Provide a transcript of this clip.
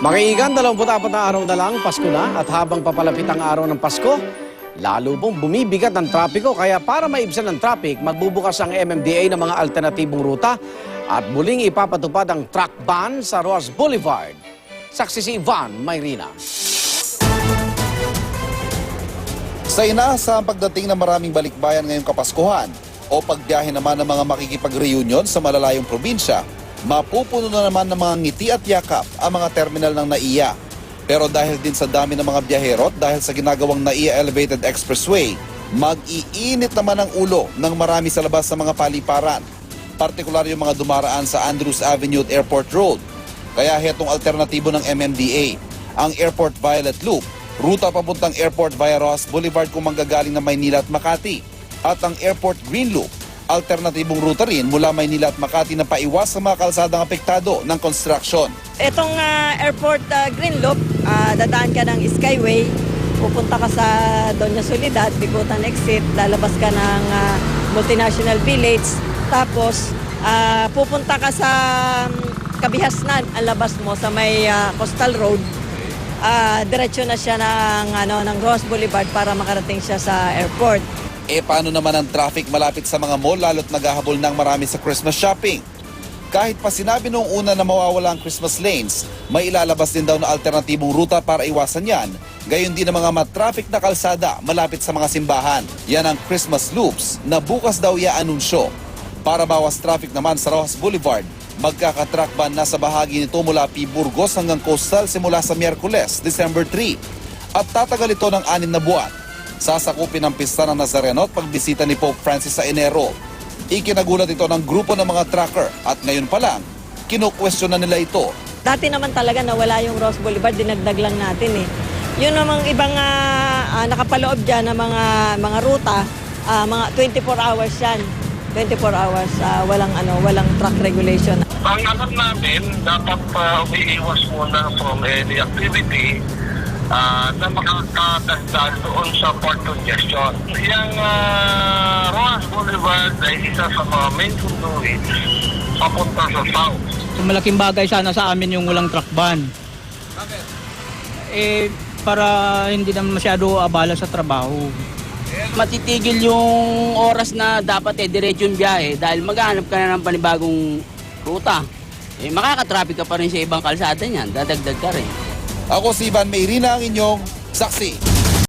Makiigan, 24 na araw na lang, Pasko na, at habang papalapit ang araw ng Pasko, lalo pong bumibigat ang trapiko. Kaya para maibsan ang traffic, magbubukas ang MMDA ng mga alternatibong ruta at muling ipapatupad ang truck ban sa Roas Boulevard. Saksi si Ivan Mayrina. Sa inaasahang pagdating ng maraming balikbayan ngayong Kapaskuhan o pagbiyahe naman ng mga makikipag-reunion sa malalayong probinsya, mapupuno na naman ng mga ngiti at yakap ang mga terminal ng NAIA. Pero dahil din sa dami ng mga biyahero at dahil sa ginagawang NAIA Elevated Expressway, mag-iinit naman ang ulo ng marami sa labas sa mga paliparan. Partikular yung mga dumaraan sa Andrews Avenue at Airport Road. Kaya hetong alternatibo ng MMDA, ang Airport Violet Loop, ruta papuntang Airport via Roas Boulevard kung manggagaling na Maynila at Makati, at ang Airport Green Loop, alternatibong ruta rin mula Maynila at Makati na paiwas sa mga kalsadang apektado ng construction. Itong Airport Green Loop, dadaan ka ng Skyway, pupunta ka sa Doña Soledad, Bigutan Exit, lalabas ka ng Multinational Village, tapos pupunta ka sa Kabihasnan, ang labas mo sa may Coastal Road, diretso na siya ng Roas Boulevard para makarating siya sa airport. Paano naman ang traffic malapit sa mga mall lalo't naghahabol ng marami sa Christmas shopping? Kahit pa sinabi noong una na mawawala ang Christmas lanes, may ilalabas din daw na alternatibong ruta para iwasan yan. Gayon din ang mga matraffic na kalsada malapit sa mga simbahan. Yan ang Christmas loops na bukas daw i-anunsyo. Para bawas traffic naman sa Rojas Boulevard, magkakatrack ban na sa bahagi nito mula P. Burgos hanggang Coastal simula sa Miyerkules, December 3. At tatagal ito ng 6 na buwan. Sasakupin ang pista ng Nazareno at pagbisita ni Pope Francis sa Enero. Ikinagulat ito ng grupo ng mga trucker at ngayon pa lang, kinukwestiyon na nila ito. Dati naman talaga nawala yung Roas Boulevard, dinagdag lang natin eh. Yun namang ibang nakapaloob dyan na mga ruta, mga 24 hours yan. 24 hours, walang truck regulation. Ang alam namin, dapat umiiwas muna from any activity na makakadagdag doon sa port congestion. Yung Roas Boulevard ay isa sa mga main conduits papunta sa south. Malaking bagay sana sa amin yung walang truck ban. Bakit? Para hindi naman masyado abala sa trabaho. Matitigil yung oras na dapat diretso yung biyahe dahil maghahanap ka na ng panibagong ruta. Makaka-traffic ka pa rin sa ibang kalsada niyan, dadagdag ka rin. Ako si Ivan Mayrina, ang inyong saksi.